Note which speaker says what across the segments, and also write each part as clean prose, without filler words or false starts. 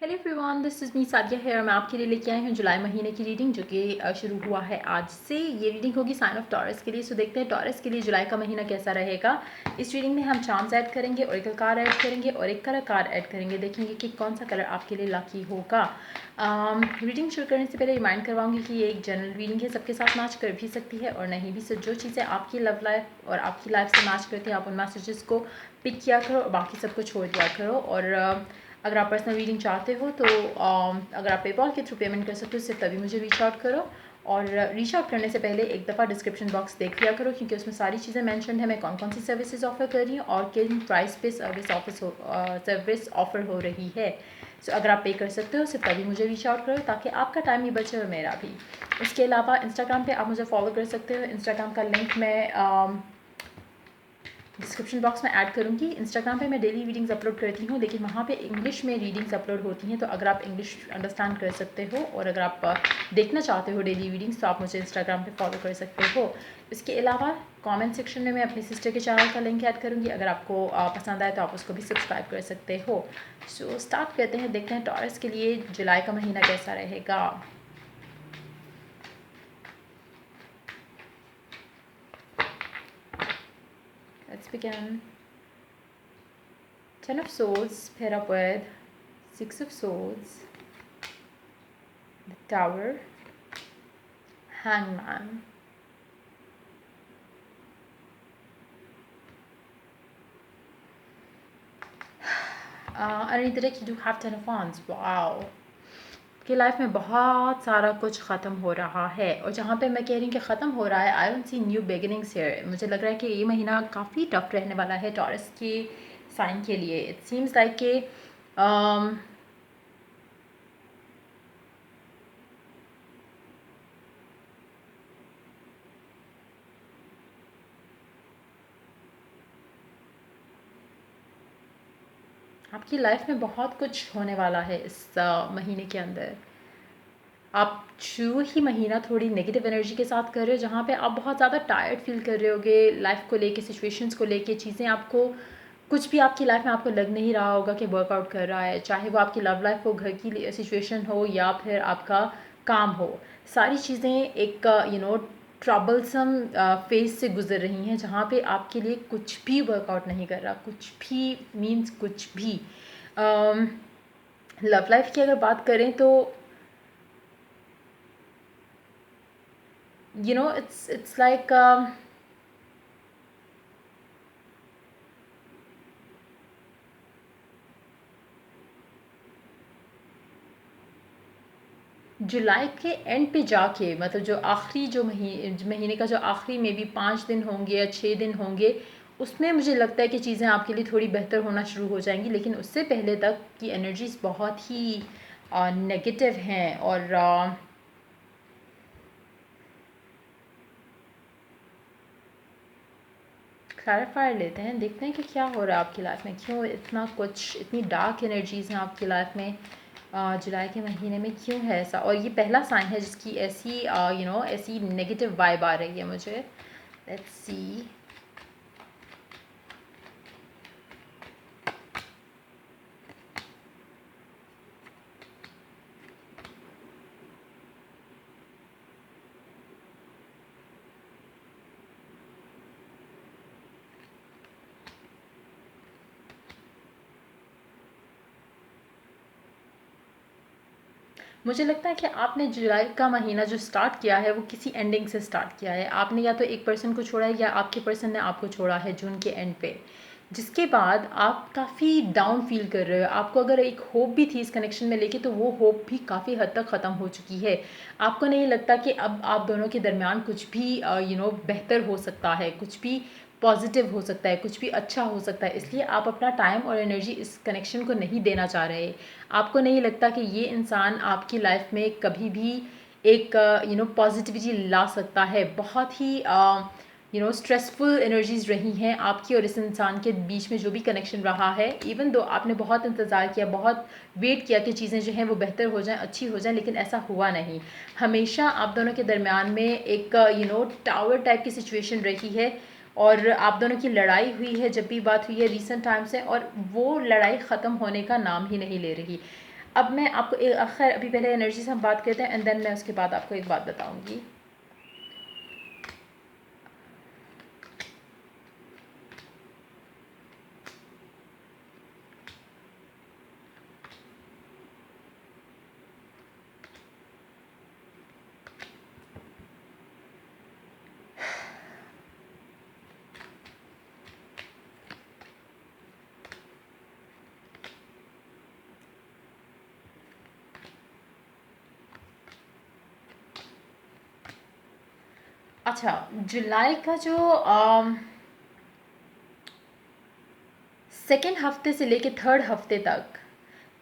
Speaker 1: Hello everyone, this is me Sadia है और मैं आपके लिए लेके आई हूँ जुलाई महीने की रीडिंग जो कि शुरू हुआ है आज से। ये रीडिंग होगी साइन ऑफ टॉरस के लिए। सो देखते हैं टॉरस के लिए जुलाई का महीना कैसा रहेगा। इस रीडिंग में हम चार्म्स ऐड करेंगे, ओरेकल कार्ड ऐड करेंगे और एक कलर कार्ड ऐड करेंगे। देखेंगे कि कौन सा कलर आपके लिए लकी होगा। रीडिंग शुरू करने से पहले रिमाइंड करवाऊंगी कि ये एक जनरल रीडिंग है, सबके साथ मैच कर भी सकती है और नहीं भी। सो जो चीज़ें आपकी लव लाइफ और आपकी लाइफ से मैच करती हैं आप उन मैसेजेस को पिक किया करो और बाकी सबको छोड़ दिया करो। और अगर आप पर्सनल रीडिंग चाहते हो तो अगर आप पेपॉल के थ्रू पेमेंट कर सकते हो सिर्फ तभी मुझे रीच आउट करो। और रीच आउट करने से पहले एक दफ़ा डिस्क्रिप्शन बॉक्स देख लिया करो क्योंकि उसमें सारी चीज़ें मेंशन है, मैं कौन कौन सी सर्विसेज ऑफर कर रही हूँ और किन प्राइस पे सर्विस ऑफर हो रही है। सो अगर आप पे कर सकते हो सिर्फ तभी मुझे रीच आउट करो ताकि आपका टाइम भी बचे और मेरा भी। इसके अलावा इंस्टाग्राम पे आप मुझे फॉलो कर सकते हो। इंस्टाग्राम का लिंक मैं डिस्क्रिप्शन बॉक्स में ऐड करूँगी। इंस्टाग्राम पे मैं डेली रीडिंग्स अपलोड करती हूँ लेकिन वहाँ पे इंग्लिश में रीडिंग्स अपलोड होती हैं, तो अगर आप इंग्लिश अंडरस्टैंड कर सकते हो और अगर आप देखना चाहते हो डेली रीडिंग्स तो आप मुझे इंस्टाग्राम पे फॉलो कर सकते हो। इसके अलावा कमेंट सेक्शन में मैं अपनी सिस्टर के चैनल का लिंक ऐड करूँगी, अगर आपको पसंद आए तो आप उसको भी सब्सक्राइब कर सकते हो। सो स्टार्ट करते हैं, देखते हैं टॉरस के लिए जुलाई का महीना कैसा रहेगा। Let's begin. Ten of Swords paired up with Six of Swords, the Tower, Hangman. Underneath the deck you do have Ten of Wands. Wow. कि लाइफ में बहुत सारा कुछ ख़त्म हो रहा है और जहाँ पे मैं कह रही हूँ कि ख़त्म हो रहा है, I don't see new beginnings here. मुझे लग रहा है कि ये महीना काफ़ी टफ रहने वाला है टॉरस के साइन के लिए। इट सीम्स लाइक कि आपकी लाइफ में बहुत कुछ होने वाला है इस महीने के अंदर। आप जो ही महीना थोड़ी नेगेटिव एनर्जी के साथ कर रहे हो, जहाँ पे आप बहुत ज़्यादा टायर्ड फील कर रहे होगे लाइफ को लेके, सिचुएशंस को लेके, चीज़ें आपको कुछ भी आपकी लाइफ में आपको लग नहीं रहा होगा कि वर्कआउट कर रहा है, चाहे वो आपकी लव लाइफ हो, घर की सिचुएशन हो या फिर आपका काम हो। सारी चीज़ें एक ट्रबलसम फेज से गुजर रही हैं जहाँ पे आपके लिए कुछ भी वर्कआउट नहीं कर रहा, कुछ भी मीन्स कुछ भी। लव लाइफ की अगर बात करें तो it's like जुलाई के एंड पे जाके, मतलब जो आखिरी जो महीने का जो आखिरी में भी 5 दिन होंगे या 6 दिन होंगे, उसमें मुझे लगता है कि चीज़ें आपके लिए थोड़ी बेहतर होना शुरू हो जाएंगी। लेकिन उससे पहले तक की एनर्जीज बहुत ही नेगेटिव हैं और क्लैरिफायर लेते हैं, देखते हैं कि क्या हो रहा है आपकी लाइफ में, क्यों इतना कुछ, इतनी डार्क एनर्जीज़ हैं आपकी लाइफ में जुलाई के महीने में, क्यों है ऐसा। और ये पहला साइन है जिसकी ऐसी ऐसी नेगेटिव वाइब आ रही है मुझे। Let's see. मुझे लगता है कि आपने जुलाई का महीना जो स्टार्ट किया है वो किसी एंडिंग से स्टार्ट किया है। आपने या तो एक पर्सन को छोड़ा है या आपके पर्सन ने आपको छोड़ा है जून के एंड पे, जिसके बाद आप काफ़ी डाउन फील कर रहे हो। आपको अगर एक होप भी थी इस कनेक्शन में लेके तो वो होप भी काफ़ी हद तक ख़त्म हो चुकी है। आपको नहीं लगता कि अब आप दोनों के दरमियान कुछ भी बेहतर हो सकता है, कुछ भी पॉजिटिव हो सकता है, कुछ भी अच्छा हो सकता है। इसलिए आप अपना टाइम और एनर्जी इस कनेक्शन को नहीं देना चाह रहे। आपको नहीं लगता कि ये इंसान आपकी लाइफ में कभी भी एक पॉजिटिविटी ला सकता है। बहुत ही स्ट्रेसफुल एनर्जीज रही हैं आपकी और इस इंसान के बीच में जो भी कनेक्शन रहा है। इवन दो आपने बहुत इंतज़ार किया, बहुत वेट किया कि चीज़ें जो हैं वो बेहतर हो जाएं, अच्छी हो जाएं, लेकिन ऐसा हुआ नहीं। हमेशा आप दोनों के दरमियान में एक टावर टाइप की सिचुएशन रही है और आप दोनों की लड़ाई हुई है जब भी बात हुई है रिसेंट टाइम से, और वो लड़ाई ख़त्म होने का नाम ही नहीं ले रही। अब मैं आपको खैर अभी पहले एनर्जी से हम बात करते हैं एंड देन मैं उसके बाद आपको एक बात बताऊंगी। अच्छा, जुलाई का जो सेकेंड हफ्ते से लेके थर्ड हफ्ते तक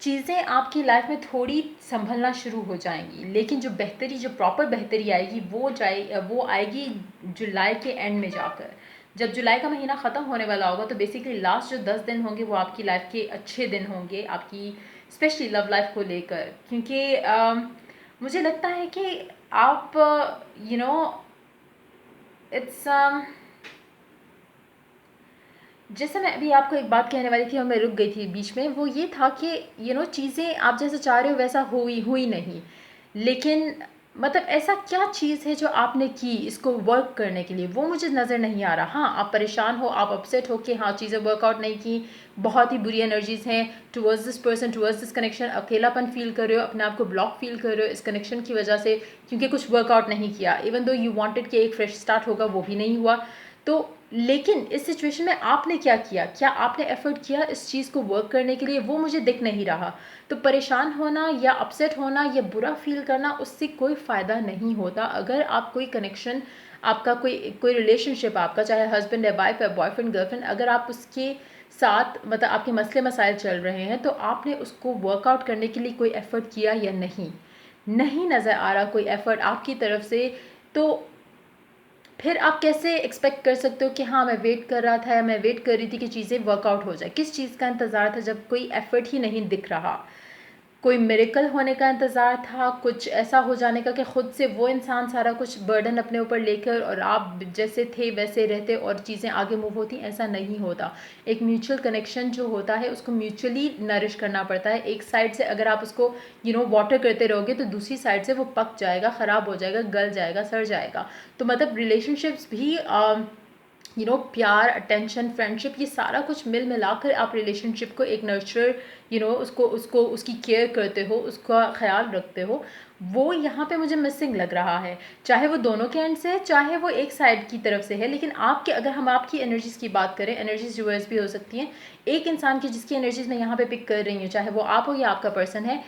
Speaker 1: चीज़ें आपकी लाइफ में थोड़ी संभलना शुरू हो जाएंगी, लेकिन जो बेहतरी, जो प्रॉपर बेहतरी आएगी वो आएगी जुलाई के एंड में जाकर। जब जुलाई का महीना ख़त्म होने वाला होगा तो बेसिकली लास्ट जो 10 दिन होंगे वो आपकी लाइफ के अच्छे दिन होंगे, आपकी स्पेशली लव लाइफ को लेकर। क्योंकि मुझे लगता है कि आप यू नो इट्स जैसे मैं अभी आपको एक बात कहने वाली थी और मैं रुक गई थी बीच में, वो ये था कि चीज़ें आप जैसा चाह रहे हो वैसा हुई नहीं। लेकिन मतलब ऐसा क्या चीज़ है जो आपने की इसको वर्क करने के लिए, वो मुझे नज़र नहीं आ रहा। हाँ, आप परेशान हो, आप अपसेट हो कि हाँ चीज़ें वर्कआउट नहीं की, बहुत ही बुरी एनर्जीज हैं towards this person, towards this connection, अकेलापन फील कर रहे हो, अपने आप को ब्लॉक फील कर रहे हो इस कनेक्शन की वजह से, क्योंकि कुछ वर्कआउट नहीं किया। इवन दो यू वांटेड कि एक फ्रेश स्टार्ट होगा, वो भी नहीं हुआ। तो लेकिन इस सिचुएशन में आपने क्या किया, क्या आपने एफर्ट किया इस चीज़ को वर्क करने के लिए, वो मुझे दिख नहीं रहा। तो परेशान होना या अपसेट होना या बुरा फील करना, उससे कोई फ़ायदा नहीं होता। अगर आप कोई कनेक्शन, आपका कोई कोई रिलेशनशिप आपका, चाहे हस्बैंड है, वाइफ है, बॉयफ्रेंड, गर्लफ्रेंड, अगर आप उसके साथ मतलब आपके मसले मसाइल चल रहे हैं, तो आपने उसको वर्कआउट करने के लिए कोई एफ़र्ट किया या नहीं नज़र आ रहा कोई एफ़र्ट आपकी तरफ से। तो फिर आप कैसे एक्सपेक्ट कर सकते हो कि हाँ मैं वेट कर रहा था या मैं वेट कर रही थी कि चीज़ें वर्कआउट हो जाए। किस चीज़ का इंतज़ार था जब कोई एफ़र्ट ही नहीं दिख रहा। कोई मिरेकल होने का इंतज़ार था, कुछ ऐसा हो जाने का कि खुद से वो इंसान सारा कुछ बर्डन अपने ऊपर लेकर और आप जैसे थे वैसे रहते और चीज़ें आगे मूव होती। ऐसा नहीं होता। एक म्यूचुअल कनेक्शन जो होता है उसको म्यूचुअली नरिश करना पड़ता है। एक साइड से अगर आप उसको वाटर करते रहोगे तो दूसरी साइड से वो पक जाएगा, ख़राब हो जाएगा, गल जाएगा, सड़ जाएगा। तो मतलब रिलेशनशिप्स भी प्यार, अटेंशन, फ्रेंडशिप, ये सारा कुछ मिल मिलाकर आप रिलेशनशिप को एक नर्चर, उसको उसको उसकी केयर करते हो, उसका ख्याल रखते हो। वो यहाँ पे मुझे मिसिंग लग रहा है। चाहे वो दोनों के एंड से है, चाहे वो एक साइड की तरफ से है, लेकिन आपके, अगर हम आपकी एनर्जीज़ की बात करें, एनर्जीज रिवर्स भी हो सकती हैं। एक इंसान की जिसकी एनर्जीज मैं यहाँ पे पिक कर रही हूँ, चाहे वो आप हो या आपका पर्सन है,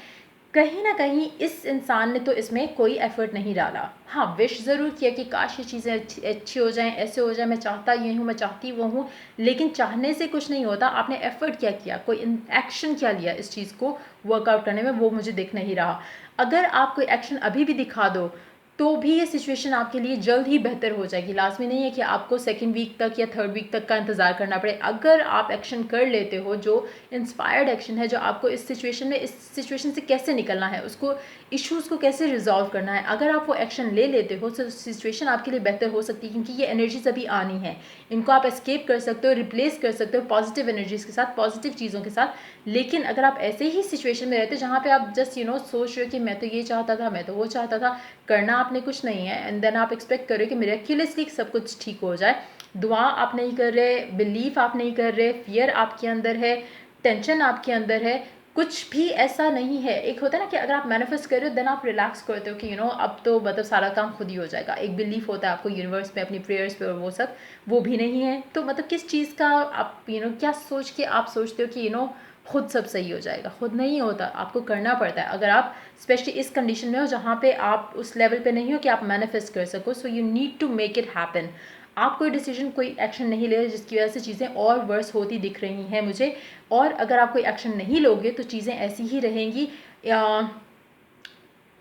Speaker 1: कहीं ना कहीं इस इंसान ने तो इसमें कोई एफर्ट नहीं डाला। हाँ, विश ज़रूर किया कि काश ये चीज़ें अच्छी हो जाएं, ऐसे हो जाए, मैं चाहता ये हूँ, मैं चाहती वो हूँ, लेकिन चाहने से कुछ नहीं होता। आपने एफर्ट क्या किया, कोई एक्शन क्या लिया इस चीज़ को वर्कआउट करने में, वो मुझे दिख नहीं रहा। अगर आप कोई एक्शन अभी भी दिखा दो तो भी ये सिचुएशन आपके लिए जल्द ही बेहतर हो जाएगी। लाजमी नहीं है कि आपको सेकंड वीक तक या थर्ड वीक तक का इंतज़ार करना पड़े। अगर आप एक्शन कर लेते हो जो इंस्पायर्ड एक्शन है, जो आपको इस सिचुएशन से कैसे निकलना है, उसको इश्यूज़ को कैसे रिजॉल्व करना है, अगर आप वो एक्शन ले लेते हो तो सिचुएशन आपके लिए बेहतर हो सकती है। क्योंकि ये एनर्जीज अभी आनी है, इनको आप एस्केप कर सकते हो, रिप्लेस कर सकते हो पॉजिटिव एनर्जीज़ के साथ, पॉजिटिव चीज़ों के साथ। लेकिन अगर आप ऐसे ही सिचुएशन में रहते जहाँ पे आप जस्ट सोच रहे हो कि मैं तो ये चाहता था, मैं तो वो चाहता था, करना आपने कुछ नहीं है, एंड देन आप एक्सपेक्ट कर रहे हो कि मिरेक्युलसली सब कुछ ठीक हो जाए। दुआ आप नहीं कर रहे, बिलीफ आप नहीं कर रहे, फियर आपके अंदर है, टेंशन आपके अंदर है, कुछ भी ऐसा नहीं है। एक होता है ना कि अगर आप मैनिफेस्ट कर रहे हो देन आप रिलैक्स करते हो कि अब तो मतलब सारा काम खुद ही हो जाएगा। एक बिलीफ होता है आपको यूनिवर्स पे, अपनी प्रेयर्स पे, और वो सब वो भी नहीं है। तो मतलब किस चीज़ का आप क्या सोच के आप सोचते हो कि खुद सब सही हो जाएगा। खुद नहीं होता, आपको करना पड़ता है। अगर आप स्पेशली इस कंडीशन में हो जहाँ पे आप उस लेवल पे नहीं हो कि आप मैनिफेस्ट कर सको, so you need to make it happen. आप कोई डिसीजन, कोई एक्शन नहीं ले रहे जिसकी वजह से चीज़ें और वर्स होती दिख रही हैं मुझे। और अगर आप कोई एक्शन नहीं लोगे तो चीज़ें ऐसी ही रहेंगी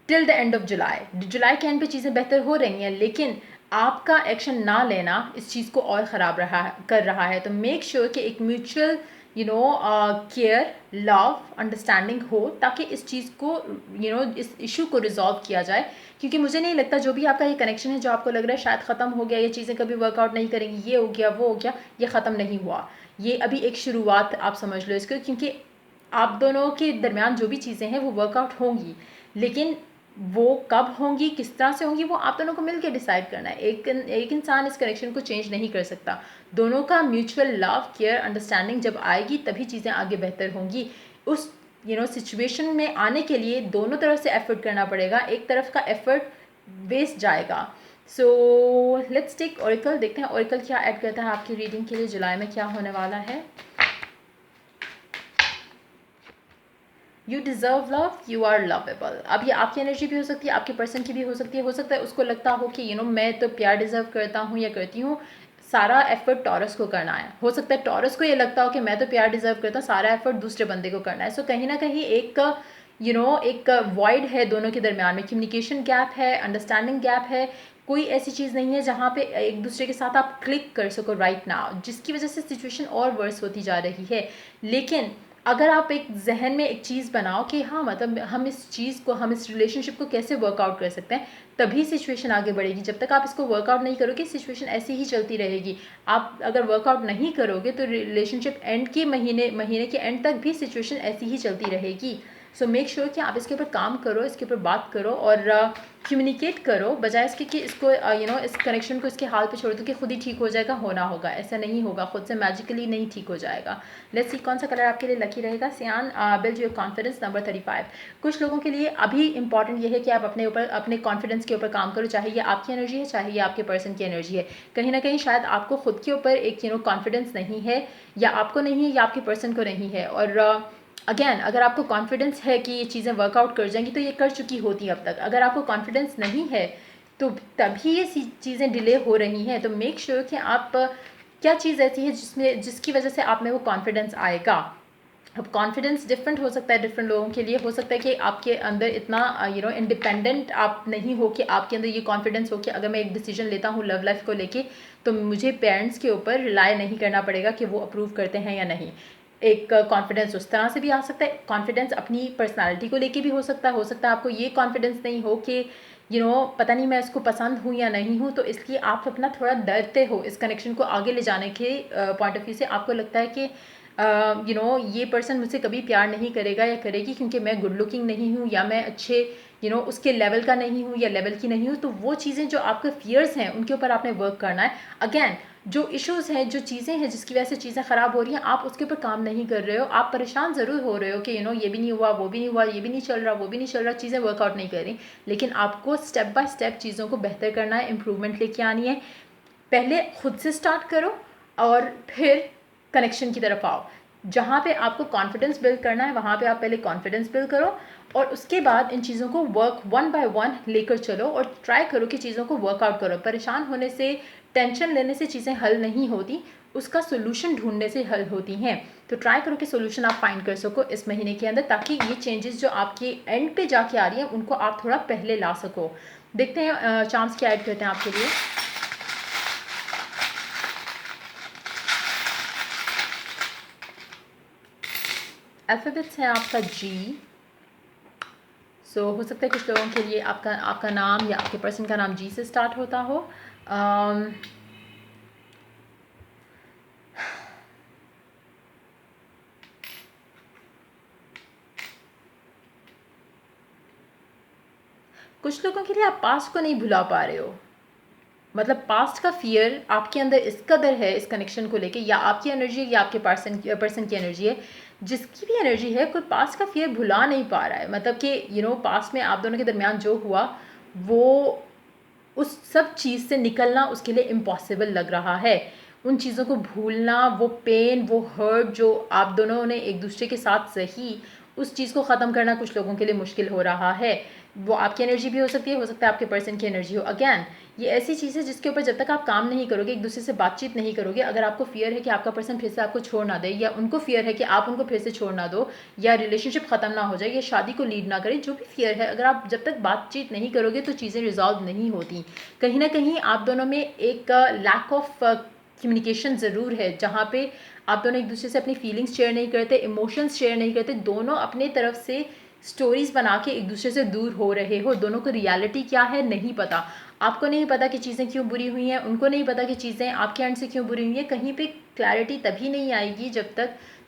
Speaker 1: till the end of July के एंड पे चीज़ें बेहतर हो रही हैं, लेकिन आपका एक्शन ना लेना इस चीज़ को और ख़राब कर रहा है। तो मेक श्योर कि एक म्यूचुअल केयर, लव, अंडरस्टैंडिंग हो, ताकि इस चीज़ को इस इशू को रिजॉल्व किया जाए। क्योंकि मुझे नहीं लगता जो भी आपका ये कनेक्शन है, जो आपको लग रहा है शायद ख़त्म हो गया, ये चीज़ें कभी वर्कआउट नहीं करेंगी, ये हो गया वो हो गया, ये ख़त्म नहीं हुआ। ये अभी एक शुरुआत आप समझ लो इसको। क्योंकि आप दोनों के दरमियान जो भी चीज़ें हैं वो वर्कआउट होंगी, लेकिन वो कब होंगी, किस तरह से होंगी, वो आप दोनों को मिलकर डिसाइड करना है। एक इंसान इस कनेक्शन को चेंज नहीं कर सकता। दोनों का म्यूचुअल लव, केयर, अंडरस्टैंडिंग जब आएगी तभी चीज़ें आगे बेहतर होंगी। उस सिचुएशन में आने के लिए दोनों तरफ से एफर्ट करना पड़ेगा, एक तरफ का एफर्ट वेस्ट जाएगा। सो लेट्स टेक ऑरिकल, देखते हैं ऑरिकल क्या ऐड करता है आपकी रीडिंग के लिए, जुलाई में क्या होने वाला है। You deserve love, you are lovable. अब ये आपकी एनर्जी भी हो सकती है, आपके पर्सन की भी हो सकती है। हो सकता है उसको लगता हो कि मैं तो प्यार डिज़र्व करता हूँ या करती हूँ, सारा एफर्ट टॉरस को करना है। हो सकता है टॉरस को ये लगता हो कि मैं तो प्यार डिज़र्व करता हूँ, सारा एफर्ट दूसरे बंदे को करना है। सो कहीं ना कहीं एक एक वॉइड है दोनों के दरमियान में, कम्युनिकेशन गैप है, अंडरस्टैंडिंग गैप है। कोई ऐसी चीज़ नहीं है जहाँ पे एक दूसरे के साथ आप क्लिक कर सको राइट नाउ, जिसकी वजह से सिचुएशन और वर्स होती जा रही है। लेकिन अगर आप एक जहन में एक चीज़ बनाओ कि हाँ मतलब हम इस चीज़ को, हम इस रिलेशनशिप को कैसे वर्कआउट कर सकते हैं, तभी सिचुएशन आगे बढ़ेगी। जब तक आप इसको वर्कआउट नहीं करोगे सिचुएशन ऐसी ही चलती रहेगी। आप अगर वर्कआउट नहीं करोगे तो रिलेशनशिप एंड के महीने के एंड तक भी सिचुएशन ऐसी ही चलती रहेगी। सो मेक श्योर कि आप इसके ऊपर काम करो, इसके ऊपर बात करो और कम्युनिकेट करो, बजाय इसके कि इसको इस कनेक्शन को इसके हाल पे छोड़ दो कि खुद ही ठीक हो जाएगा। होना होगा, ऐसा नहीं होगा, खुद से मैजिकली नहीं ठीक हो जाएगा। लेट्स सी कौन सा कलर आपके लिए लकी रहेगा। सियान, बिल्ड योर कॉन्फिडेंस, नंबर 35। कुछ लोगों के लिए अभी इंपॉर्टेंट ये है कि आप अपने कॉन्फिडेंस के ऊपर काम करो, चाहे ये आपकी एनर्जी है चाहे ये आपके पर्सन की एनर्जी है। कहीं ना कहीं शायद आपको खुद के ऊपर एक कॉन्फिडेंस नहीं है, या आपको नहीं है या आपके पर्सन को नहीं है। और अगेन अगर आपको कॉन्फिडेंस है कि ये चीज़ें वर्कआउट कर जाएंगी तो ये कर चुकी होती अब तक। अगर आपको कॉन्फिडेंस नहीं है तो तभी ये चीज़ें डिले हो रही हैं। तो मेक श्योर कि आप क्या चीज़ ऐसी है जिसकी वजह से आप में वो कॉन्फिडेंस आएगा। अब कॉन्फिडेंस डिफरेंट हो सकता है डिफरेंट लोगों के लिए। हो सकता है कि आपके अंदर इतना इंडिपेंडेंट आप नहीं हो कि आपके अंदर ये कॉन्फिडेंस हो कि अगर मैं एक डिसीजन लेता हूँ लव लाइफ को लेके तो मुझे पेरेंट्स के ऊपर रिलाई नहीं करना पड़ेगा कि वो अप्रूव करते हैं या नहीं। एक कॉन्फिडेंस उस तरह से भी आ सकता है। कॉन्फिडेंस अपनी पर्सनालिटी को लेके भी हो सकता है। हो सकता है आपको ये कॉन्फिडेंस नहीं हो कि पता नहीं मैं इसको पसंद हूँ या नहीं हूँ, तो इसलिए आप अपना थोड़ा डरते हो इस कनेक्शन को आगे ले जाने के पॉइंट ऑफ व्यू से। आपको लगता है कि ये पर्सन मुझसे कभी प्यार नहीं करेगा या करेगी क्योंकि मैं गुड लुकिंग नहीं हूँ, या मैं अच्छे उसके लेवल का नहीं हूँ या लेवल की नहीं हूँ। तो वो चीज़ें जो आपके फियर्स हैं उनके ऊपर आपने वर्क करना है। अगेन जो इश्यूज़ हैं, जो चीज़ें हैं जिसकी वजह से चीज़ें ख़राब हो रही हैं, आप उसके ऊपर काम नहीं कर रहे हो। आप परेशान ज़रूर हो रहे हो कि ये भी नहीं हुआ, वो भी नहीं हुआ, ये भी नहीं चल रहा, वो भी नहीं चल रहा, चीज़ें वर्कआउट नहीं कर रही। लेकिन आपको स्टेप बाय स्टेप चीज़ों को बेहतर करना है, इम्प्रूवमेंट लेके आनी है। पहले खुद से स्टार्ट करो और फिर कनेक्शन की तरफ आओ। जहाँ पे आपको कॉन्फिडेंस बिल्ड करना है वहाँ पे आप पहले कॉन्फिडेंस बिल्ड करो और उसके बाद इन चीज़ों को वर्क वन बाय वन लेकर चलो और ट्राई करो कि चीज़ों को वर्कआउट करो। परेशान होने से, टेंशन लेने से चीज़ें हल नहीं होती, उसका सोल्यूशन ढूंढने से हल होती हैं। तो ट्राई करो कि सोल्यूशन आप फाइंड कर सको इस महीने के अंदर, ताकि ये चेंजेस जो आपके एंड पे जाके आ रही हैं उनको आप थोड़ा पहले ला सको। देखते हैं चांस क्या ऐड करते हैं आपके लिए। अल्फ़ाबेट्स है आपका जी। सो हो सकता है कुछ लोगों के लिए आपका नाम या आपके पर्सन का नाम जी से स्टार्ट होता हो। कुछ लोगों के लिए आप पास्ट को नहीं भुला पा रहे हो, मतलब पास्ट का फियर आपके अंदर इस कदर है इस कनेक्शन को लेके, या आपकी एनर्जी है या आपके पर्सन की एनर्जी है, जिसकी भी एनर्जी है, कोई पास्ट का फियर भुला नहीं पा रहा है। मतलब कि पास्ट में आप दोनों के दरमियान जो हुआ वो उस सब चीज़ से निकलना उसके लिए इम्पॉसिबल लग रहा है। उन चीज़ों को भूलना, वो पेन, वो हर्ट जो आप दोनों ने एक दूसरे के साथ सही, उस चीज़ को ख़त्म करना कुछ लोगों के लिए मुश्किल हो रहा है। वो आपकी एनर्जी भी हो सकती है, हो सकता है आपके पर्सन की एनर्जी हो। अगेन ये ऐसी चीज़ है जिसके ऊपर जब तक आप काम नहीं करोगे, एक दूसरे से बातचीत नहीं करोगे, अगर आपको फियर है कि आपका पर्सन फिर से आपको छोड़ ना दे, या उनको फियर है कि आप उनको फिर से छोड़ ना दो, या रिलेशनशिप ख़त्म ना हो जाए, या शादी को लीड ना करे, जो भी फियर है, अगर आप जब तक बातचीत नहीं करोगे तो चीज़ें रिजॉल्व नहीं होती। कहीं ना कहीं आप दोनों में एक लैक ऑफ कम्युनिकेशन ज़रूर है, जहाँ पे आप दोनों एक दूसरे से अपनी फीलिंग्स शेयर नहीं करते, इमोशंस शेयर नहीं करते, दोनों अपने तरफ से स्टोरीज़ बना के एक दूसरे से दूर हो रहे हो। दोनों को रियलिटी क्या है नहीं पता। आपको नहीं पता कि चीज़ें क्यों बुरी हुई हैं, उनको नहीं पता कि चीज़ें आपके एंड से क्यों बुरी हुई हैं। कहीं पे क्लैरिटी तभी नहीं आएगी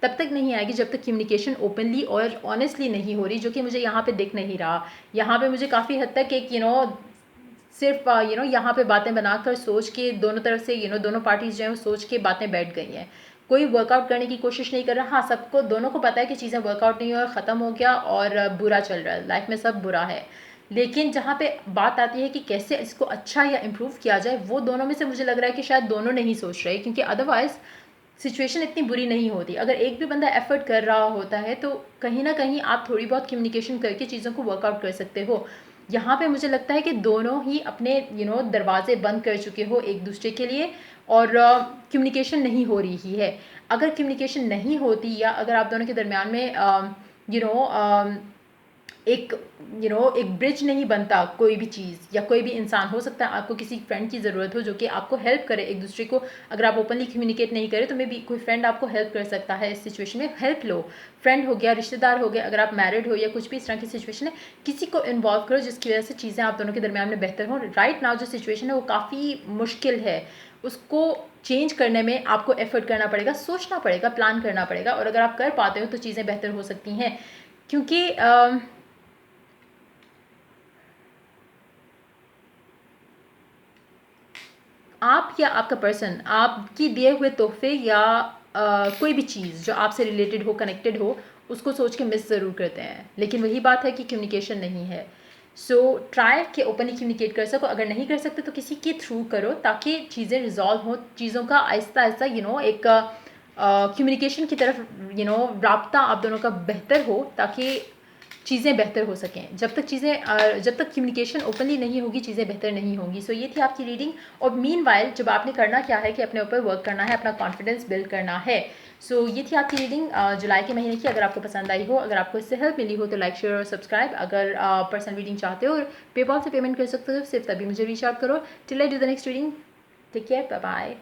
Speaker 1: तब तक नहीं आएगी जब तक कम्युनिकेशन ओपनली और ऑनेस्टली नहीं हो रही, जो कि मुझे यहाँ पे दिख नहीं रहा। यहाँ पे मुझे काफ़ी हद तक एक सिर्फ यहाँ पे बातें बनाकर सोच के दोनों तरफ से दोनों पार्टीज जो है वो सोच के बातें बैठ गई हैं। कोई वर्कआउट करने की कोशिश नहीं कर रहा। हाँ, सबको दोनों को पता है कि चीज़ें वर्कआउट नहीं हुआ, ख़त्म हो गया और बुरा चल रहा है, लाइफ में सब बुरा है। लेकिन जहाँ पे बात आती है कि कैसे इसको अच्छा या इम्प्रूव किया जाए, वो दोनों में से मुझे लग रहा है कि शायद दोनों नहीं सोच रहे, क्योंकि अदरवाइज़ सिचुएशन इतनी बुरी नहीं होती। अगर एक भी बंदा एफर्ट कर रहा होता है तो कहीं ना कहीं आप थोड़ी बहुत कम्युनिकेशन करके चीज़ों को वर्कआउट कर सकते हो। यहाँ पे मुझे लगता है कि दोनों ही अपने दरवाजे बंद कर चुके हो एक दूसरे के लिए, और कम्युनिकेशन नहीं हो रही है। अगर कम्युनिकेशन नहीं होती या अगर आप दोनों के दरमियान में यू नो एक एक ब्रिज नहीं बनता, कोई भी चीज़ या कोई भी इंसान, हो सकता है आपको किसी फ्रेंड की ज़रूरत हो जो कि आपको हेल्प करे एक दूसरे को। अगर आप ओपनली कम्युनिकेट नहीं करें तो मे बी कोई फ्रेंड आपको हेल्प कर सकता है इस सिचुएशन में। हेल्प लो, फ्रेंड हो गया, रिश्तेदार हो गया, अगर आप मैरिड हो या कुछ भी इस तरह की सिचुएशन है, किसी को इन्वॉल्व करो जिसकी वजह से चीज़ें आप दोनों के दरमियान में बेहतर हों। राइट नाउ जो सिचुएशन है वो काफ़ी मुश्किल है, उसको चेंज करने में आपको एफर्ट करना पड़ेगा, सोचना पड़ेगा, प्लान करना पड़ेगा, और अगर आप कर पाते हो तो चीज़ें बेहतर हो सकती हैं। क्योंकि आप या आपका पर्सन आपकी दिए हुए तोहफे या कोई भी चीज़ जो आपसे रिलेटेड हो, कनेक्टेड हो, उसको सोच के मिस ज़रूर करते हैं। लेकिन वही बात है कि कम्युनिकेशन नहीं है। सो ट्राई कि ओपनली कम्युनिकेट कर सको। अगर नहीं कर सकते तो किसी के थ्रू करो, ताकि चीज़ें रिजॉल्व हो, चीज़ों का आहिस्ता आहिस्ता एक कम्युनिकेशन की तरफ राब्ता आप दोनों का बेहतर हो, ताकि चीज़ें बेहतर हो सकें। जब तक कम्युनिकेशन ओपनली नहीं होगी, चीज़ें बेहतर नहीं होंगी। सो ये थी आपकी रीडिंग। और मीनवाइल जब आपने करना क्या है कि अपने ऊपर वर्क करना है, अपना कॉन्फिडेंस बिल्ड करना है। सो ये थी आपकी रीडिंग जुलाई के महीने की। अगर आपको पसंद आई हो, अगर आपको इससे हेल्प मिली हो तो लाइक, शेयर और सब्सक्राइब। अगर पर्सनल रीडिंग चाहते हो और पेपॉल से पेमेंट कर सकते हो, सिर्फ तभी मुझे रीच आउट करो। Till I do the next reading, take care, bye bye.